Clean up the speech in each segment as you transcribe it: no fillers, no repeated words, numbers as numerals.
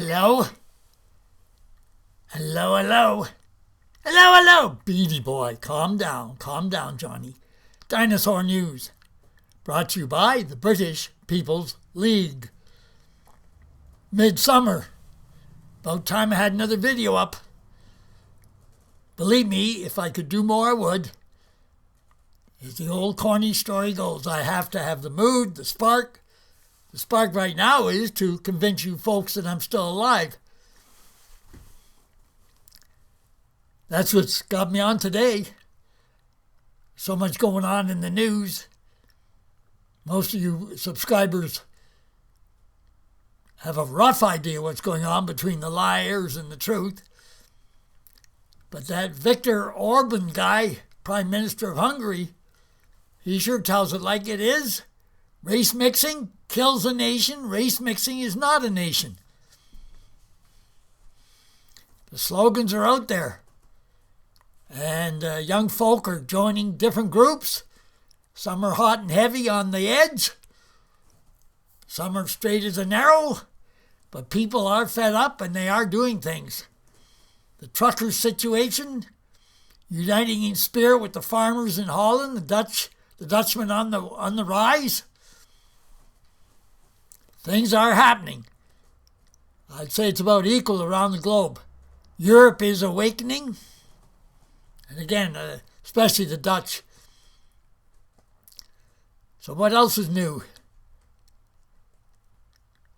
Hello? Hello, hello. Hello, hello. Beady boy, calm down, Johnny. Dinosaur News. Brought to you by the British People's League. Midsummer. About time I had another video up. Believe me, if I could do more, I would. As the old corny story goes, I have to have the mood, the spark. The spark right now is to convince you folks that I'm still alive. That's what's got me on today. So much going on in the news. Most of you subscribers have a rough idea what's going on between the liars and the truth. But that Viktor Orban guy, Prime Minister of Hungary, he sure tells it like it is. Race mixing kills a nation. Race mixing is not a nation. The slogans are out there. And young folk are joining different groups. Some are hot and heavy on the edge. Some are straight as an arrow. But people are fed up and they are doing things. The truckers situation, uniting in spirit with the farmers in Holland, the Dutchmen on the rise. Things are happening. I'd say it's about equal around the globe. Europe is awakening. And again, especially the Dutch. So what else is new?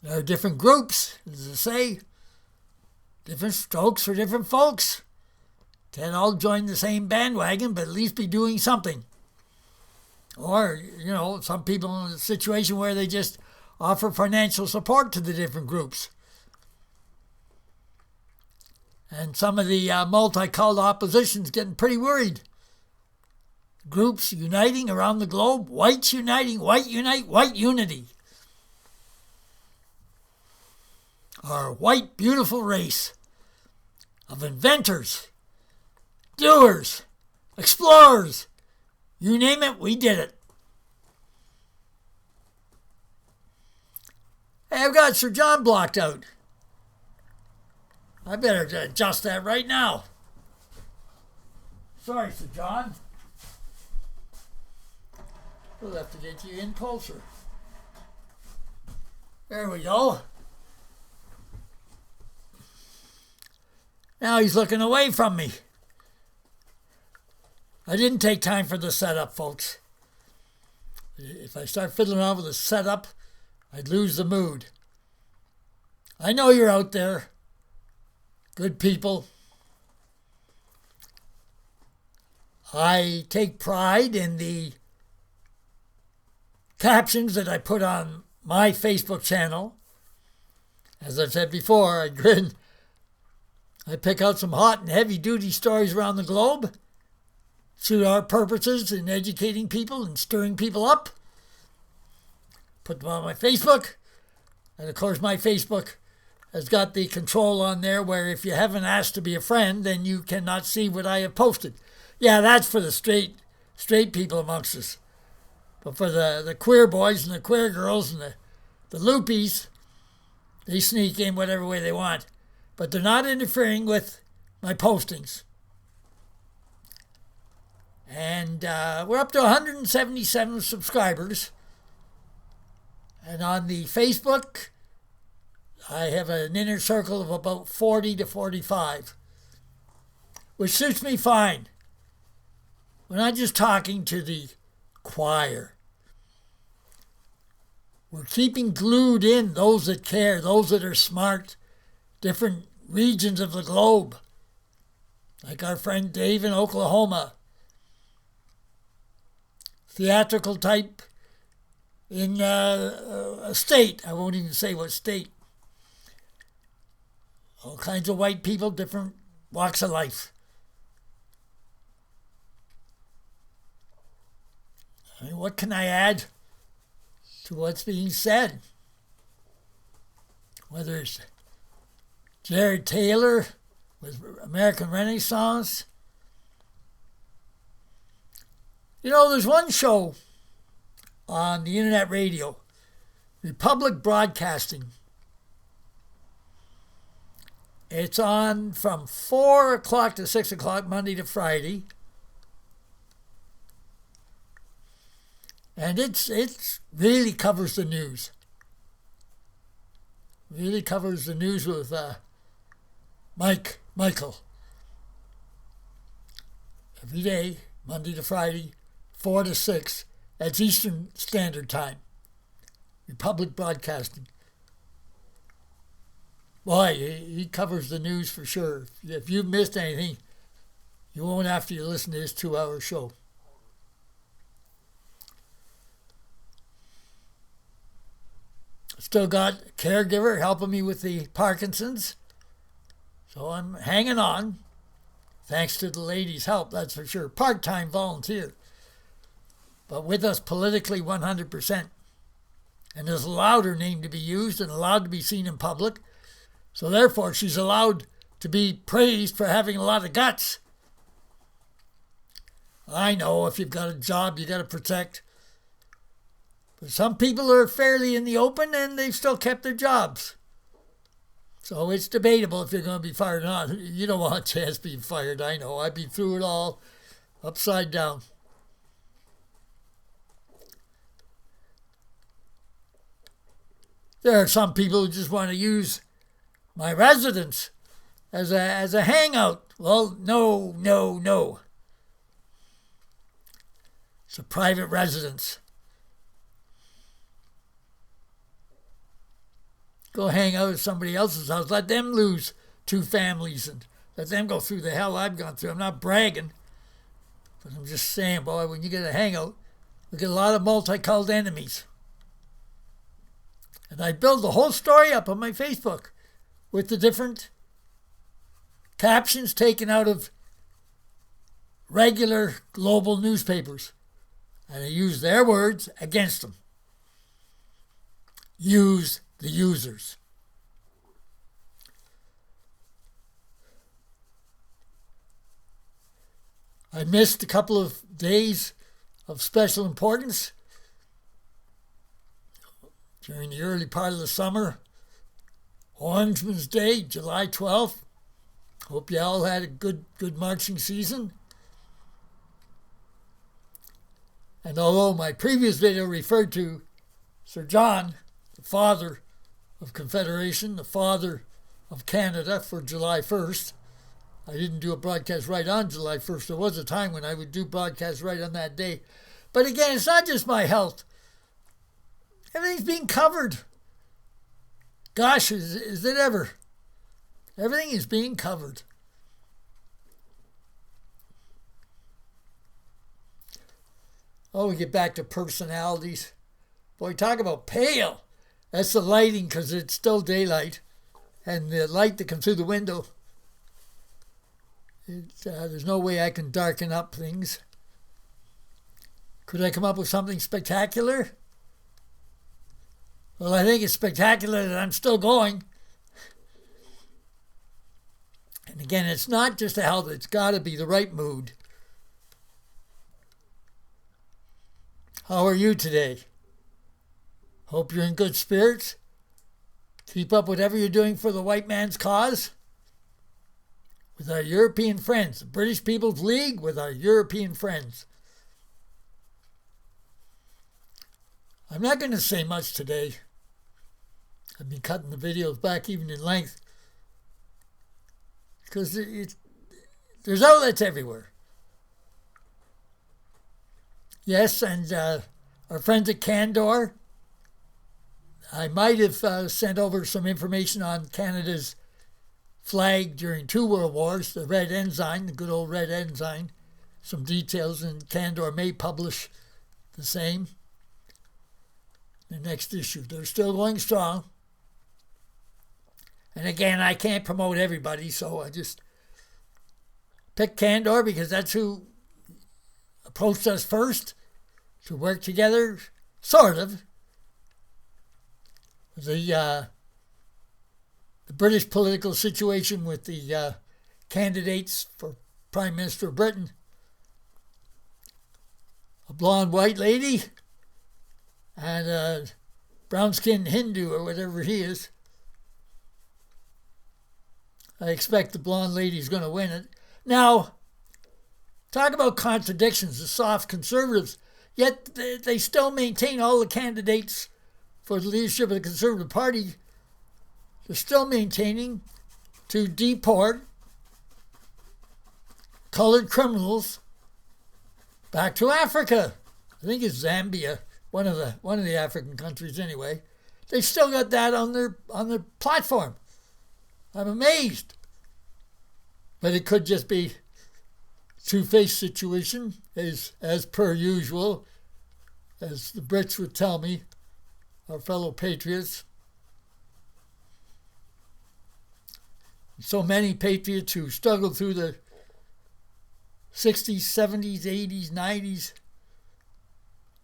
There are different groups, as I say. Different strokes for different folks. Can't all join the same bandwagon, but at least be doing something. Or, some people in a situation where they just offer financial support to the different groups. And some of the multicolored opposition's getting pretty worried. Groups uniting around the globe. Whites uniting. White unite. White unity. Our white, beautiful race of inventors, doers, explorers. You name it, we did it. Hey, I've got Sir John blocked out. I better adjust that right now. Sorry, Sir John. We'll have to get you in closer. There we go. Now he's looking away from me. I didn't take time for the setup, folks. If I start fiddling around with the setup, I'd lose the mood. I know you're out there. Good people. I take pride in the captions that I put on my Facebook channel. As I've said before, I grin. I pick out some hot and heavy-duty stories around the globe. Suit our purposes in educating people and stirring people up. Put them on my Facebook. And of course, my Facebook has got the control on there where if you haven't asked to be a friend, then you cannot see what I have posted. Yeah, that's for the straight people amongst us. But for the queer boys and the queer girls and the loopies, they sneak in whatever way they want. But they're not interfering with my postings. And we're up to 177 subscribers. And on the Facebook, I have an inner circle of about 40 to 45, which suits me fine. We're not just talking to the choir. We're keeping glued in those that care, those that are smart, different regions of the globe, like our friend Dave in Oklahoma. Theatrical type in a state. I won't even say what state. All kinds of white people, different walks of life. I mean, what can I add to what's being said? Whether it's Jared Taylor with American Renaissance. There's one show on the internet radio, Republic Broadcasting. It's on from 4 o'clock to 6 o'clock, Monday to Friday. And it's really covers the news. Really covers the news with Michael. Every day, Monday to Friday, 4 to 6. That's Eastern Standard Time. Republic Broadcasting. Boy, he covers the news for sure. If you've missed anything, you won't after you listen to this 2-hour show. Still got a caregiver helping me with the Parkinson's. So I'm hanging on. Thanks to the ladies' help, that's for sure. Part-time volunteer. But with us politically 100%. And has allowed her name to be used and allowed to be seen in public. So therefore, she's allowed to be praised for having a lot of guts. I know if you've got a job, you got to protect. But some people are fairly in the open and they've still kept their jobs. So it's debatable if you're going to be fired or not. You don't want a chance being fired, I know. I'd be through it all upside down. There are some people who just want to use my residence as a hangout. Well, no. It's a private residence. Go hang out at somebody else's house. Let them lose 2 families and let them go through the hell I've gone through. I'm not bragging, but I'm just saying, boy, when you get a hangout, you get a lot of multicolored enemies. And I build the whole story up on my Facebook with the different captions taken out of regular global newspapers. And I use their words against them. Use the users. I missed a couple of days of special importance during the early part of the summer. Orangeman's Day, July 12th. Hope you all had a good marching season. And although my previous video referred to Sir John, the father of Confederation, the father of Canada for July 1st, I didn't do a broadcast right on July 1st. There was a time when I would do broadcasts right on that day. But again, it's not just my health. Everything's being covered. Gosh, is it ever? Everything is being covered. Oh, we get back to personalities. Boy, talk about pale. That's the lighting because it's still daylight. And the light that comes through the window, there's no way I can darken up things. Could I come up with something spectacular? Well, I think it's spectacular that I'm still going. And again, it's not just the health, it's got to be the right mood. How are you today? Hope you're in good spirits. Keep up whatever you're doing for the white man's cause. With our European friends, the British People's League, with our European friends. I'm not going to say much today. I've been cutting the videos back even in length. Because there's outlets everywhere. Yes, and our friends at Candor, I might have sent over some information on Canada's flag during 2 world wars, the red ensign, the good old red ensign. Some details, and Candor may publish the same. The next issue. They're still going strong. And again, I can't promote everybody, so I just picked Candor because that's who approached us first to work together, sort of. The British political situation with the candidates for Prime Minister of Britain. A blonde white lady and a brown-skinned Hindu or whatever he is. I expect the blonde lady's going to win it. Now, talk about contradictions, the soft conservatives, yet they still maintain all the candidates for the leadership of the Conservative Party. They're still maintaining to deport colored criminals back to Africa. I think it's Zambia, one of the African countries anyway. They still got that on their platform. I'm amazed. But it could just be two-faced situation, as per usual, as the Brits would tell me, our fellow patriots. So many patriots who struggled through the 60s, 70s, 80s, 90s,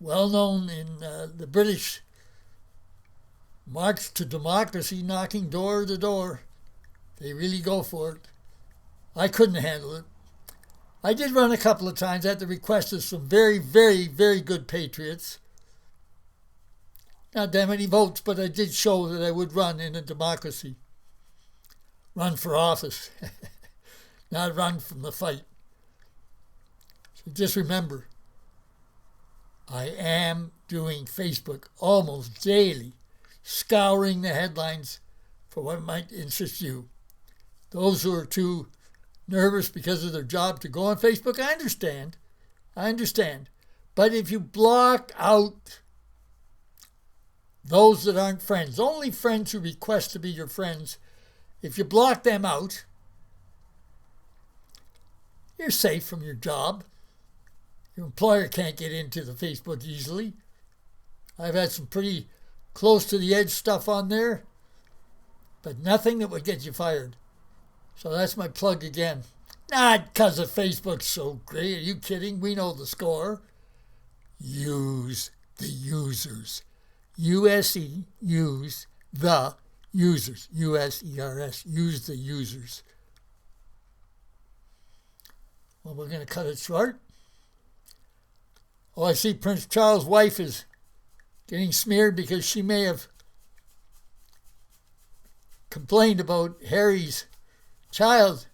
well known in the British march to democracy, knocking door to door. They really go for it. I couldn't handle it. I did run a couple of times at the request of some very, very, very good patriots. Not that many votes, but I did show that I would run in a democracy. Run for office, not run from the fight. So just remember, I am doing Facebook almost daily, scouring the headlines for what might interest you. Those who are too nervous because of their job to go on Facebook, I understand. But if you block out those that aren't friends, only friends who request to be your friends, if you block them out, you're safe from your job. Your employer can't get into the Facebook easily. I've had some pretty close to the edge stuff on there, but nothing that would get you fired. So that's my plug again. Not because of Facebook's so great. Are you kidding? We know the score. Use the users. USE, use the users. USERS, use the users. Well, we're going to cut it short. Oh, I see Prince Charles' wife is getting smeared because she may have complained about Harry's child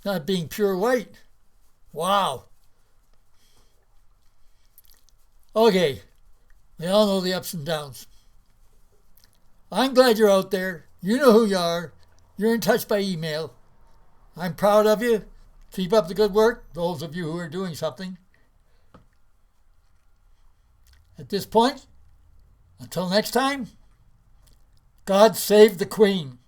not being pure white. Wow. Okay, we all know the ups and downs. I'm glad you're out there. You know who you are. You're in touch by email. I'm proud of you. Keep up the good work, those of you who are doing something. At this point, until next time, God save the Queen.